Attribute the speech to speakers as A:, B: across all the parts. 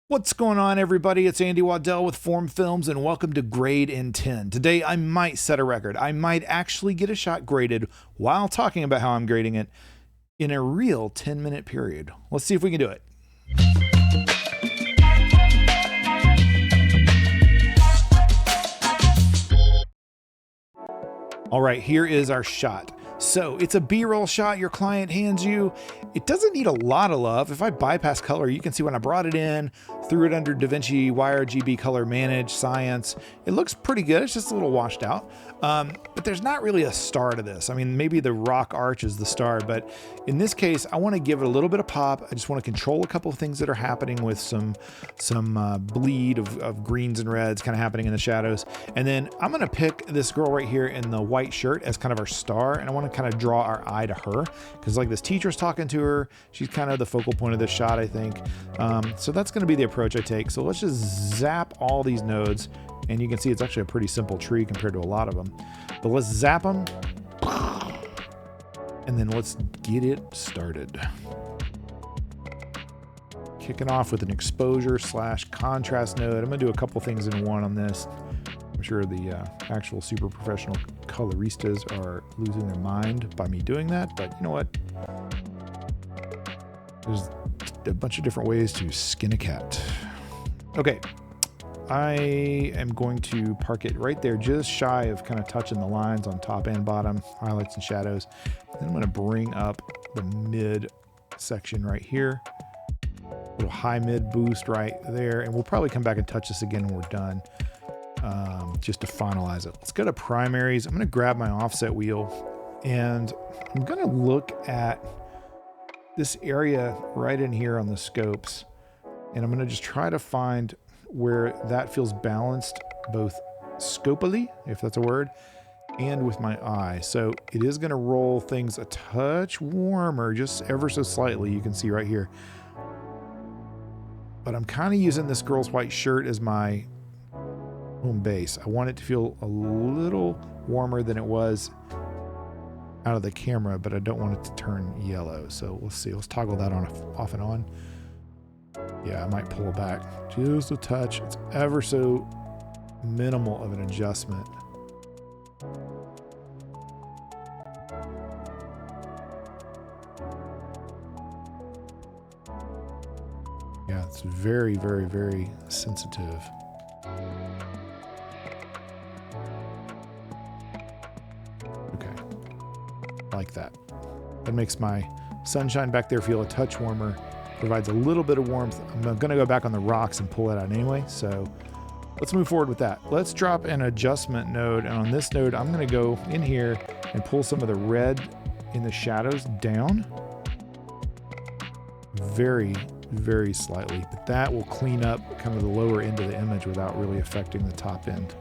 A: What's going on, everybody? It's Andy Waddell with Form Films, and welcome to Grade in 10. Today, I might set a record. I might actually get a shot graded while talking about how I'm grading it in a real 10-minute period. Let's see if we can do it. All right, here is our shot. So it's a B-roll shot your client hands you. It doesn't need a lot of love. If I bypass color, you can see when I brought it in, threw it under DaVinci YRGB Color Manage, Science. It looks pretty good. It's just a little washed out. But there's not really a star to this. I mean, maybe the rock arch is the star, but in this case, I want to give it a little bit of pop. I just want to control a couple of things that are happening with some bleed of greens and reds kind of happening in the shadows. And then I'm going to pick this girl right here in the white shirt as kind of our star. And I want to kind of draw our eye to her because like this teacher's talking to her. She's kind of the focal point of this shot, I think. So that's going to be the approach I take. So let's just zap all these nodes. And you can see it's actually a pretty simple tree compared to a lot of them. But let's zap them. And then let's get it started. Kicking off with an exposure / contrast node. I'm going to do a couple things in one on this. I'm sure the actual super professional coloristas are losing their mind by me doing that. But you know what? There's a bunch of different ways to skin a cat. Okay. I am going to park it right there, just shy of kind of touching the lines on top and bottom, highlights and shadows. Then I'm going to bring up the mid section right here. A little high mid boost right there. And we'll probably come back and touch this again when we're done, just to finalize it. Let's go to primaries. I'm going to grab my offset wheel and I'm going to look at this area right in here on the scopes. And I'm going to just try to find where that feels balanced both scopally, if that's a word, and with my eye. So it is going to roll things a touch warmer, just ever so slightly. You can see right here. But I'm kind of using this girl's white shirt as my home base. I want it to feel a little warmer than it was out of the camera, but I don't want it to turn yellow. So let's see. Let's toggle that on off and on. Yeah, I might pull it back just a touch. It's ever so minimal of an adjustment. Yeah, it's very, very, very sensitive. Okay, like that. That makes my sunshine back there feel a touch warmer. Provides a little bit of warmth. I'm going to go back on the rocks and pull it out anyway. So let's move forward with that. Let's drop an adjustment node. And on this node, I'm going to go in here and pull some of the red in the shadows down. Very, very slightly. But that will clean up kind of the lower end of the image without really affecting the top end.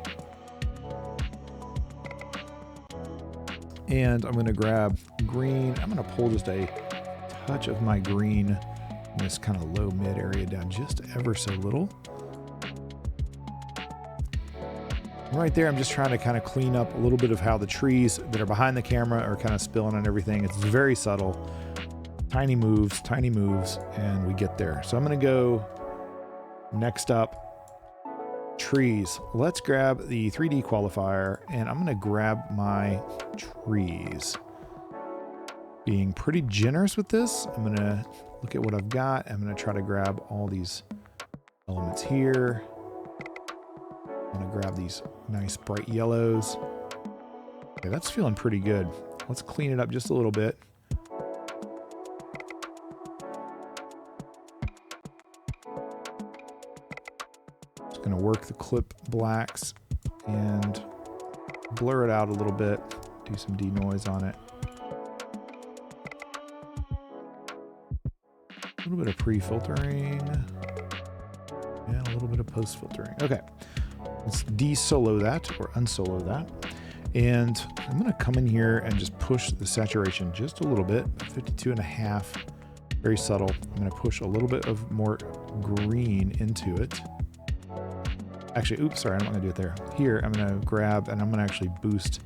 A: And I'm going to grab green. I'm going to pull just a touch of my green in this kind of low mid area down just ever so little. And right there, I'm just trying to kind of clean up a little bit of how the trees that are behind the camera are kind of spilling on everything. It's very subtle. Tiny moves, and we get there. So I'm going to go next up, trees. Let's grab the 3D qualifier, and I'm going to grab my trees. Being pretty generous with this, I'm going to look at what I've got. I'm going to try to grab all these elements here. I'm going to grab these nice bright yellows. Okay, that's feeling pretty good. Let's clean it up just a little bit. Just going to work the clip blacks and blur it out a little bit. Do some denoise on it. A little bit of pre-filtering and a little bit of post-filtering. Okay, let's de-solo that or unsolo that. And I'm going to come in here and just push the saturation just a little bit, 52.5, very subtle. I'm going to push a little bit of more green into it. Actually, oops, sorry, I'm not going to do it there. Here, I'm going to grab and I'm going to actually boost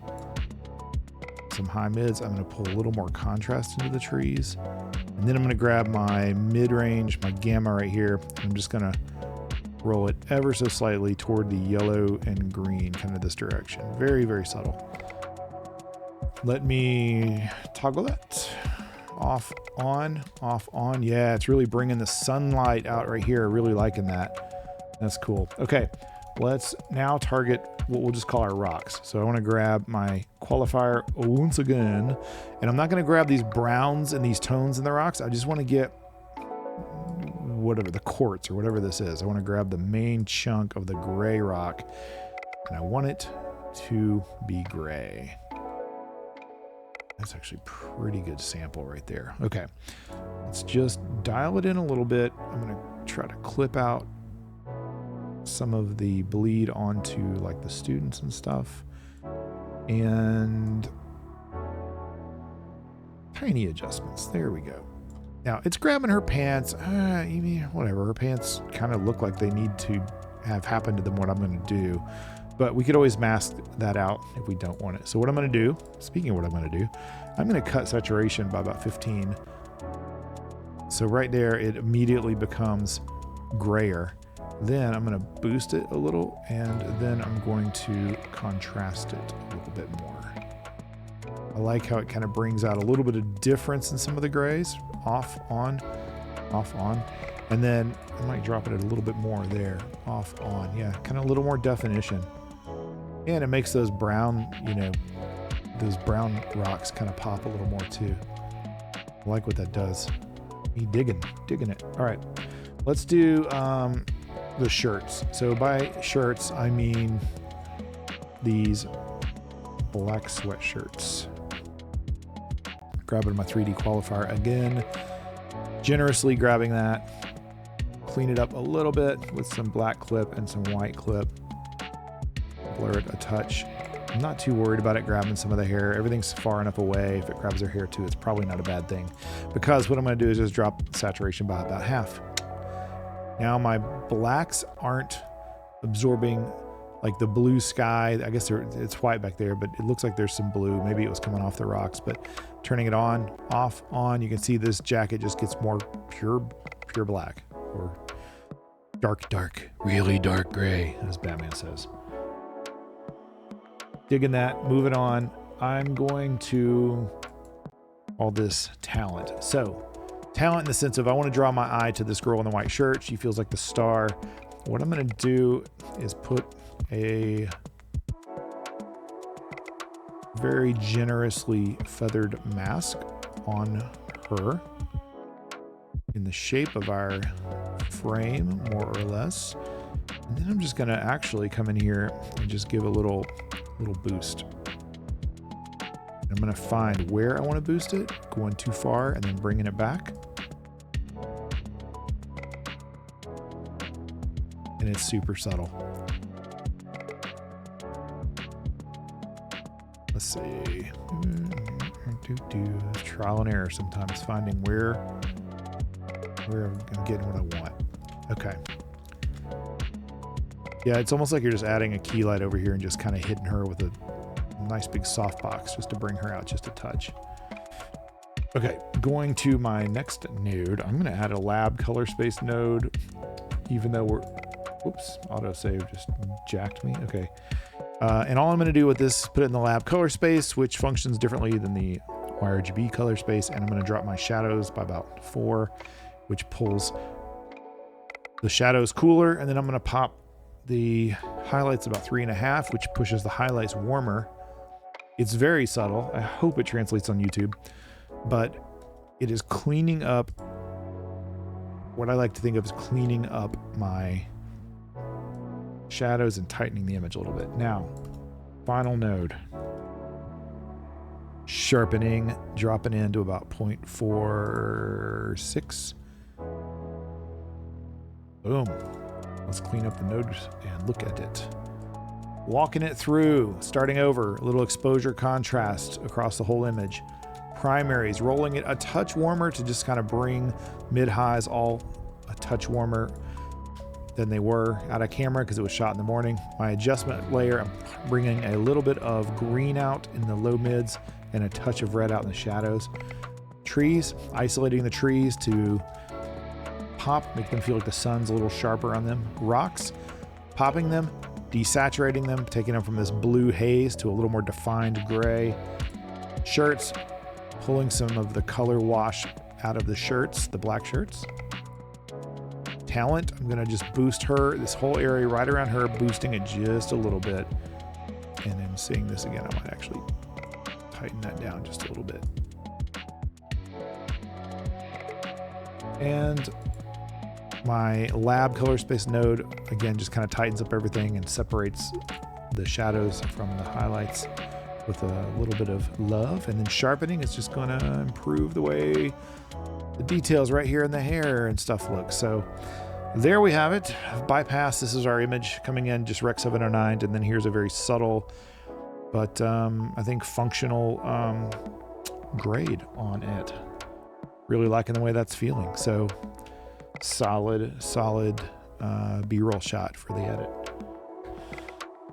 A: some high mids. I'm going to pull a little more contrast into the trees. And then I'm going to grab my mid-range, my gamma right here. I'm just going to roll it ever so slightly toward the yellow and green, kind of this direction. Very, very subtle. Let me toggle that. Off, on, off, on. Yeah, it's really bringing the sunlight out right here. Really liking that. That's cool. Okay, let's now target what we'll just call our rocks. So I want to grab my qualifier once again, and I'm not going to grab these browns and these tones in the rocks. I just want to get whatever, the quartz or whatever this is. I want to grab the main chunk of the gray rock, and I want it to be gray. That's actually a pretty good sample right there. Okay, let's just dial it in a little bit. I'm going to try to clip out some of the bleed onto like the students and stuff, and tiny adjustments. There we go. Now it's grabbing her pants. Whatever, her pants kind of look like they need to have happened to them, what I'm going to do, but we could always mask that out if we don't want it. So what I'm going to do, speaking of what I'm going to do, I'm going to cut saturation by about 15. So right there, it immediately becomes grayer. Then I'm going to boost it a little, and then I'm going to contrast it a little bit more. I like how it kind of brings out a little bit of difference in some of the grays. Off, on, off, on. And then I might drop it a little bit more there. Off, on. Yeah, kind of a little more definition. And it makes those brown, those brown rocks kind of pop a little more too. I like what that does. Me digging it. All right, let's do the shirts. So by shirts, I mean these black sweatshirts. Grabbing my 3D qualifier again, generously grabbing that, clean it up a little bit with some black clip and some white clip, blur it a touch. I'm not too worried about it grabbing some of the hair. Everything's far enough away. If it grabs their hair too, it's probably not a bad thing, because what I'm going to do is just drop saturation by about half. Now my blacks aren't absorbing like the blue sky. I guess it's white back there, but it looks like there's some blue. Maybe it was coming off the rocks, but turning it on, off, on, you can see this jacket just gets more pure black, or dark, really dark gray, as Batman says. Digging that, moving on. I'm going to all this talent. So talent in the sense of I want to draw my eye to this girl in the white shirt. She feels like the star. What I'm going to do is put a very generously feathered mask on her in the shape of our frame, more or less. And then I'm just going to actually come in here and just give a little boost. I'm going to find where I want to boost it, going too far and then bringing it back. And it's super subtle. Let's see. Trial and error sometimes, finding where I'm getting what I want. Okay. Yeah, it's almost like you're just adding a key light over here and just kind of hitting her with a nice big softbox just to bring her out just a touch. Okay, going to my next node, I'm going to add a lab color space node, even though whoops, autosave just jacked me. Okay. And all I'm going to do with this is put it in the lab color space, which functions differently than the YRGB color space. And I'm going to drop my shadows by about 4, which pulls the shadows cooler. And then I'm going to pop the highlights about 3.5, which pushes the highlights warmer. It's very subtle. I hope it translates on YouTube, but it is cleaning up what I like to think of as cleaning up my shadows and tightening the image a little bit. Now, final node. Sharpening, dropping into about 0.46. Boom. Let's clean up the nodes and look at it. Walking it through, starting over, a little exposure contrast across the whole image. Primaries, rolling it a touch warmer to just kind of bring mid-highs all a touch warmer than they were out of camera because it was shot in the morning. My adjustment layer, I'm bringing a little bit of green out in the low mids and a touch of red out in the shadows. Trees, isolating the trees to pop, make them feel like the sun's a little sharper on them. Rocks, popping them, desaturating them, taking them from this blue haze to a little more defined gray. Shirts, pulling some of the color wash out of the shirts, the black shirts. Talent, I'm gonna just boost her, this whole area right around her, boosting it just a little bit. And then seeing this again, I might actually tighten that down just a little bit. And my lab color space node, again, just kind of tightens up everything and separates the shadows from the highlights with a little bit of love. And then sharpening is just gonna improve the way the details right here in the hair and stuff look. So there we have it. Bypass, this is our image coming in, just Rec 709, and then here's a very subtle, but I think functional grade on it. Really liking the way that's feeling. So solid B-roll shot for the edit.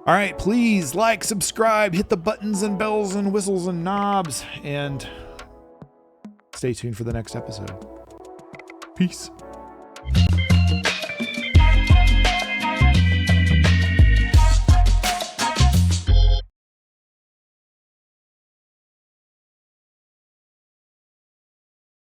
A: All right, please like, subscribe, hit the buttons and bells and whistles and knobs, and stay tuned for the next episode. Peace.